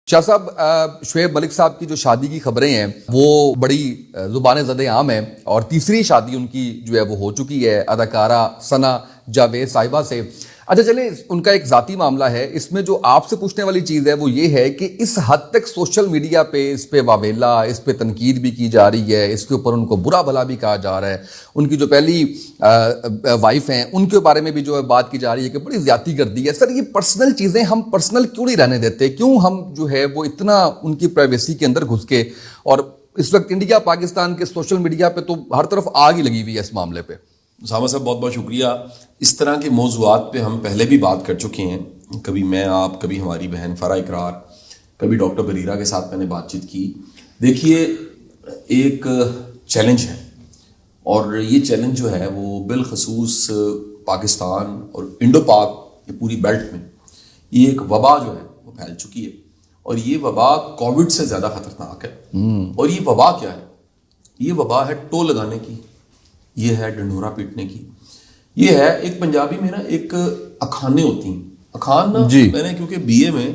شاہ صاحب، شعیب ملک صاحب کی جو شادی کی خبریں ہیں وہ بڑی زبان زد عام ہیں، اور تیسری شادی ان کی جو ہے وہ ہو چکی ہے اداکارہ ثنا جاوید صاحبہ سے۔ اچھا چلیں، ان کا ایک ذاتی معاملہ ہے، اس میں جو آپ سے پوچھنے والی چیز ہے وہ یہ ہے کہ اس حد تک سوشل میڈیا پہ اس پہ واویلا، اس پہ تنقید بھی کی جا رہی ہے، اس کے اوپر ان کو برا بھلا بھی کہا جا رہا ہے، ان کی جو پہلی وائف ہیں ان کے بارے میں بھی جو ہے بات کی جا رہی ہے کہ بڑی زیادتی کر دی ہے۔ سر، یہ پرسنل چیزیں ہم پرسنل کیوں نہیں رہنے دیتے؟ کیوں ہم جو ہے وہ اتنا ان کی پرائیویسی کے اندر گھس کے، اور اس وقت انڈیا پاکستان کے سوشل میڈیا پہ تو ہر طرف آگ ہی لگی ہوئی ہے اس معاملے پہ۔ اسامہ صاحب بہت بہت شکریہ۔ اس طرح کے موضوعات پہ ہم پہلے بھی بات کر چکے ہیں، کبھی میں، آپ، کبھی ہماری بہن فرح اقرار، کبھی ڈاکٹر بریرہ کے ساتھ میں نے بات چیت کی۔ دیکھیے، ایک چیلنج ہے، اور یہ چیلنج جو ہے وہ بالخصوص پاکستان اور انڈو پاک یہ پوری بیلٹ میں یہ ایک وبا جو ہے وہ پھیل چکی ہے، اور یہ وبا کووڈ سے زیادہ خطرناک ہے۔ اور یہ وبا کیا ہے؟ یہ وبا ہے ٹو لگانے کی، یہ ہے ڈنڈورا پیٹنے کی، یہ ہے ایک پنجابی میں نا ایک اکھانے ہوتی ہیں، اکھان نا میں نے کیونکہ بی اے میں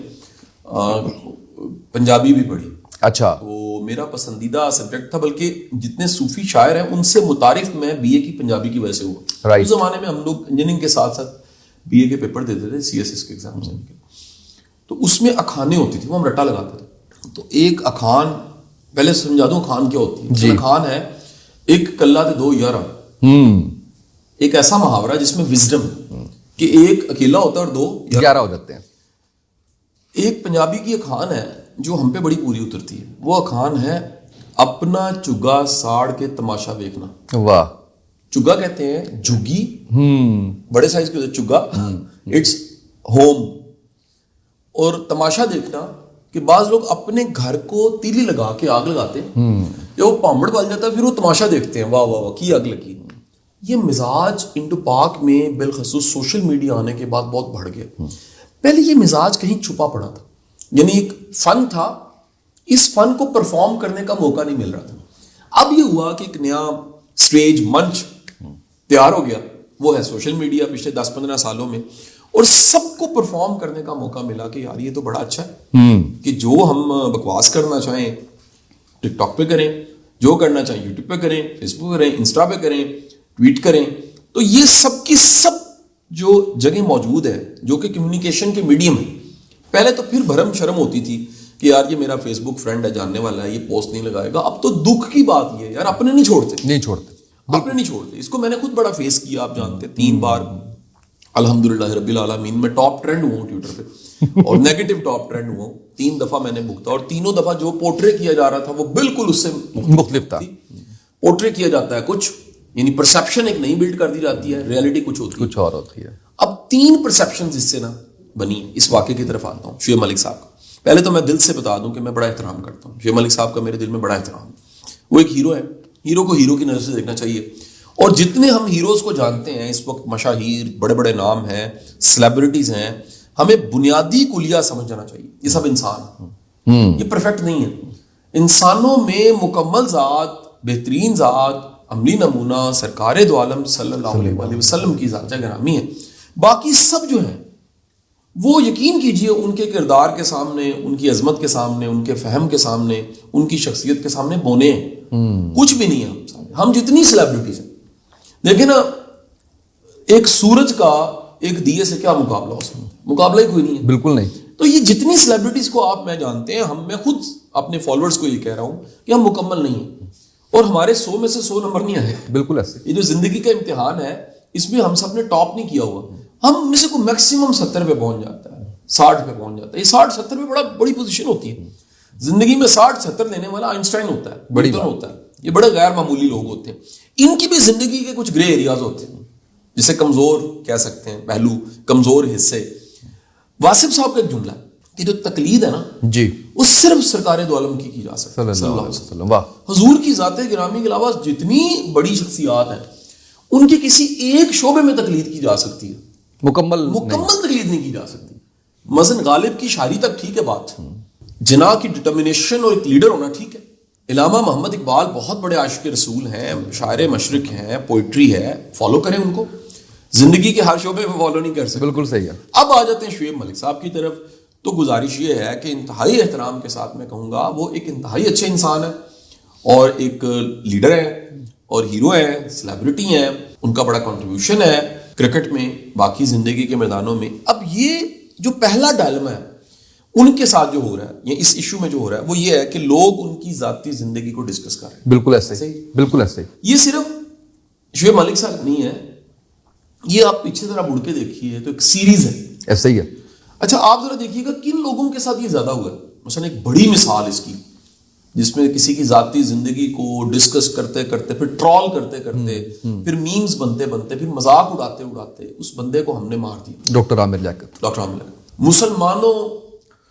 پنجابی بھی پڑھی، اچھا، تو میرا پسندیدہ سبجیکٹ تھا، بلکہ جتنے صوفی شاعر ہیں ان سے متعارف میں بی اے کی پنجابی کی وجہ سے ہوا۔ اس زمانے میں ہم لوگ انجینئرنگ کے ساتھ ساتھ بی اے کے پیپر دیتے تھے، سی ایس ایس کے ایگزامس کے، تو اس میں اکھانے ہوتی تھی، وہ ہم رٹا لگاتے تھے۔ تو ایک اکھان، پہلے سمجھا دوں اکھان کیا ہوتی ہے۔ اکھان ہے ایک کلہ تے دو یارہ، ایک ایسا محاورہ جس میں وزڈم ہے کہ ایک اکیلا ہوتا ہے اور دو گیارہ ہو جاتے ہیں۔ ایک پنجابی کی اکھان ہے جو ہم پہ بڑی پوری اترتی ہے، وہ اکھان ہے اپنا چگا ساڑ کے تماشا دیکھنا۔ واہ! چگا کہتے ہیں جھگی، بڑے سائز کے ہوتے چگا، اٹس ہوم، اور تماشا دیکھنا کہ بعض لوگ اپنے گھر کو تیلی لگا کے آگ لگاتے ہیں، جب وہ پامڑ بل جاتا ہے پھر وہ تماشا دیکھتے ہیں، واہ واہ واہ کی آگ لگی۔ یہ مزاج انڈو پاک میں بالخصوص سوشل میڈیا آنے کے بعد بہت بڑھ گیا۔ پہلے یہ مزاج کہیں چھپا پڑا تھا، یعنی ایک فن تھا، اس فن کو پرفارم کرنے کا موقع نہیں مل رہا تھا۔ اب یہ ہوا کہ ایک نیا سٹیج، منچ تیار ہو گیا، وہ ہے سوشل میڈیا پچھلے 10-15 سالوں میں، اور سب کو پرفارم کرنے کا موقع ملا کہ یار یہ تو بڑا اچھا ہے کہ جو ہم بکواس کرنا چاہیں ٹک ٹاک پہ کریں، جو کرنا چاہیں یوٹیوب پہ کریں، فیس بک پہ کریں، انسٹا پہ کریں، ٹویٹ کریں۔ تو یہ سب کی سب جو جگہ موجود ہے جو کہ کمیونیکیشن کے میڈیم ہے۔ پہلے تو پھر بھرم شرم ہوتی تھی کہ یار یہ میرا فیس بک فرینڈ ہے، جاننے والا ہے، یہ پوسٹ نہیں لگائے گا۔ اب تو دکھ کی بات یہ ہے یار، اپنے نہیں چھوڑتے، اس کو میں نے خود بڑا فیس کیا، آپ جانتے، 3 بار الحمدللہ رب العالمین میں ٹاپ ٹرینڈ ہوا ہوں ٹویٹر پہ، اور نیگیٹو ٹاپ ٹرینڈ ہوا ہوں۔ 3 دفعہ میں نے بھگتا، اور تینوں دفعہ جو پورٹرے کیا جا رہا تھا وہ بالکل اس سے مختلف تھا۔ پورٹرے کیا جاتا ہے کچھ، یعنی پرسیپشن ایک نہیں بلڈ کر دی جاتی ہے، ریئلٹی کچھ اور ہوتی ہے۔ اب 3 پرسیپشنز اس سے نا بنی ہیں۔ اس واقعے کی طرف آتا ہوں، شعیب ملک صاحب کا۔ پہلے تو میں دل سے بتا دوں کہ میں بڑا احترام کرتا ہوں، شعیب ملک صاحب کا میرے دل میں بڑا احترام ہے۔ وہ ایک ہیرو ہے، ہیرو کو ہیرو کی نظر سے دیکھنا چاہیے، اور جتنے ہم ہیروز کو جانتے ہیں اس وقت، مشاہیر، بڑے بڑے نام ہیں، سیلیبریٹیز ہیں، ہمیں بنیادی کلیہ سمجھ جانا چاہیے، یہ سب انسان ہیں، یہ پرفیکٹ نہیں ہے۔ انسانوں میں مکمل ذات، بہترین ذات، عملی نمونہ سرکار دو عالم صلی اللہ علیہ وسلم کی ذات گرامی ہے۔ باقی سب جو ہیں وہ یقین کیجئے ان کے کردار کے سامنے، ان کی عظمت کے سامنے، ان کے فہم کے سامنے، ان کی شخصیت کے سامنے بونے ہیں، کچھ بھی نہیں ہے۔ ہم جتنی سیلیبریٹیز ہیں، دیکھیں نا، ایک سورج کا ایک دیے سے کیا مقابلہ ہو سکتا ہے؟ مقابلہ ہی کوئی نہیں ہے، بالکل نہیں۔ تو یہ جتنی سیلیبریٹیز کو آپ میں جانتے ہیں، میں خود اپنے فالوورز کو یہ کہہ رہا ہوں کہ ہم مکمل نہیں ہیں، اور ہمارے 100 میں سے 100 نمبر نہیں آئے۔ بالکل ایسے یہ جو زندگی کا امتحان ہے، اس میں ہم سب نے ٹاپ نہیں کیا ہوا، ہم میں سے کو میکسیمم 70 پہ پہنچ جاتا ہے، 60 پہ پہنچ جاتا ہے۔ یہ 60-70 پہ بڑی پوزیشن ہوتی ہے زندگی میں۔ 60-70 لینے والا آئنسٹائن ہوتا ہے، بڑی ہوتا ہے، یہ بڑے غیر معمولی لوگ ہوتے ہیں۔ ان کی بھی زندگی کے کچھ گرے ایریاز ہوتے ہیں، جسے کمزور کہہ سکتے ہیں، پہلو، کمزور حصے۔ واصف صاحب کا ایک جملہ ہے کہ جو تقلید ہے نا جی، وہ صرف سرکار دو عالم کی جا سکتی ہے، صلی اللہ علیہ وسلم۔ واہ! حضور کی ذات گرامی کے علاوہ جتنی بڑی شخصیات ہیں ان کے کسی ایک شعبے میں تقلید کی جا سکتی ہے، مکمل تقلید نہیں کی جا سکتی۔ مثلا غالب کی شاعری تک ٹھیک ہے بات، جناح کی ڈٹرمنیشن اور ایک لیڈر ہونا ٹھیک ہے، علامہ محمد اقبال بہت بڑے عاشق رسول ہیں، شاعر مشرق ہیں، پوئٹری ہے، فالو کریں ان کو، زندگی کے ہر شعبے میں فالو نہیں کر سکتے۔ بالکل صحیح ہے۔ اب آ جاتے ہیں شعیب ملک صاحب کی طرف، تو گزارش یہ ہے کہ انتہائی احترام کے ساتھ میں کہوں گا وہ ایک انتہائی اچھے انسان ہے اور ایک لیڈر ہے اور ہیرو ہیں, سیلیبریٹی ہیں, ان کا بڑا کنٹریبیوشن ہے کرکٹ میں, باقی زندگی کے میدانوں میں. اب یہ جو پہلا ڈائلما ہے ان کے ساتھ جو ہو رہا ہے یا اس ایشو میں جو ہو رہا ہے وہ یہ ہے کہ لوگ ان کی ذاتی زندگی کو ڈسکس کر رہے ہیں. بالکل ایسے, بالکل ایسے. یہ صرف شعیب ملک صاحب نہیں ہے, یہ آپ پیچھے ذرا مڑ کے دیکھیے تو ایک سیریز ہے. ایسا ہی ہے. اچھا آپ ذرا دیکھیے گا کن لوگوں کے ساتھ یہ زیادہ ہوا ہے. مثلا ایک بڑی مثال اس کی جس میں کسی کی ذاتی زندگی کو ڈسکس کرتے کرتے پھر ٹرول کرتے کرتے پھر میمز بنتے بنتے پھر مذاق اڑاتے اڑاتے اس بندے کو ہم نے مار دیا. ڈاکٹر عامر لیاقت. ڈاکٹر عامر لیاقت مسلمانوں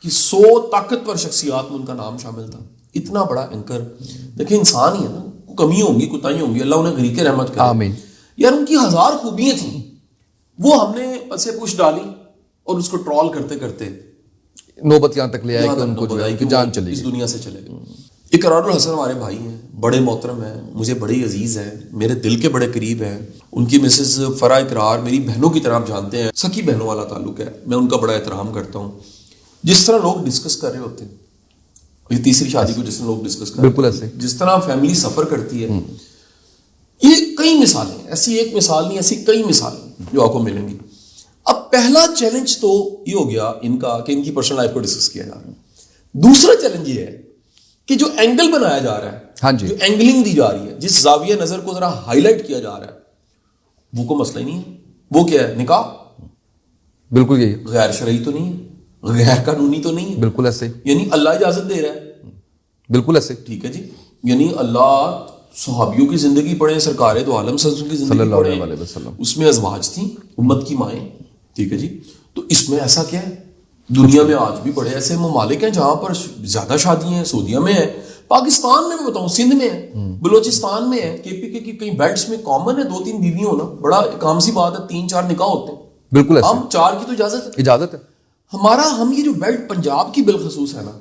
کی 100 طاقتور شخصیات میں ان کا نام شامل تھا. اتنا بڑا اینکر. دیکھیں انسان ہی ہے نا, کمی ہوں گی کوتاہی ہوں گی, اللہ انہیں غریق رحمت کرے. آمین. یار ان کی 1000 خوبیاں تھیں, وہ ہم نے پسے پوچھ ڈالی اور اس کو ٹرول کرتے کرتے نوبت یہاں تک لے آئے کہ ان کو جو ہے کہ جان چلی اس دنیا سے چلے گئے. اقرار الحسن ہمارے بھائی ہیں, بڑے محترم ہیں, مجھے بڑی عزیز ہیں, میرے دل کے بڑے قریب ہیں. ان کی مسز فرا اقرار میری بہنوں کی طرح جانتے ہیں, سکی بہنوں والا تعلق ہے. میں ان کا بڑا احترام کرتا ہوں. جس طرح لوگ ڈسکس کر رہے ہوتے ہیں, یہ تیسری شادی کو جس طرح لوگ ڈسکس کر رہے بالکل ایسے, جس طرح فیملی سفر کرتی ہے, یہ کئی مثالیں, ایسی ایک مثال نہیں, ایسی کئی مثالیں جو آپ کو ملیں گی. اب پہلا چیلنج تو یہ ہو گیا ان کا کہ ان کی پرسنل لائف کو ڈسکس کیا جا رہا ہے. دوسرا چیلنج یہ ہے کہ جو اینگل بنایا جا رہا ہے, ہاں جی, جو اینگلنگ دی جا رہی ہے, جس زاویہ نظر کو ذرا ہائی لائٹ کیا جا رہا ہے, وہ کوئی مسئلہ ہی نہیں ہے. وہ کیا ہے؟ نکاح. بالکل یہی, غیر شرعی تو نہیں ہے, غیر قانونی تو نہیں ہے. بالکل ایسے, یعنی اللہ اجازت دے رہا ہے. بالکل ایسے, ٹھیک ہے جی. یعنی اللہ صحابیوں کی زندگی پڑھیں, سرکار دو عالم صلی اللہ کی صلی زندگی اللہ پڑھیں, علیہ وسلم, اس میں ازواج تھیں, امت کی مائیں. ٹھیک ہے جی. تو اس میں ایسا کیا ہے؟ دنیا میں آج بھی بڑے ایسے ممالک ہیں جہاں پر زیادہ شادیاں ہیں. سعودیہ میں ہے, پاکستان میں بتاؤں, سندھ میں ہے, بلوچستان میں ہے, کے پی کے کی کئی بیلٹس میں کامن ہے 2-3 بیوی ہونا, بڑا کام سی بات ہے. 3-4 نکاح ہوتے ہیں. بالکل ایسے, ہم 4 کی تو اجازت ہے. ہمارا ہم یہ جو بیلٹ پنجاب کی بالخصوص ہے نا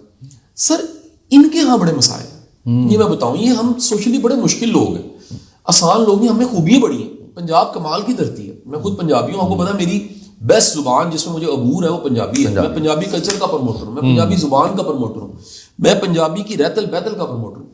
سر, ان کے ہاں بڑے مسائل ہیں. یہ میں بتاؤں, یہ ہم سوشلی بڑے مشکل لوگ ہیں, آسان لوگ نہیں, ہم میں خوبیاں بڑی ہیں. پنجاب کمال کی دھرتی ہے. میں خود پنجابی ہوں, آپ کو پتا میری بیسٹ زبان جس میں مجھے عبور ہے وہ پنجابی ہے. میں پنجابی کلچر کا پروموٹر ہوں, میں پنجابی زبان کا پروموٹر ہوں, میں پنجابی کی رہتل بیتل کا پروموٹر ہوں.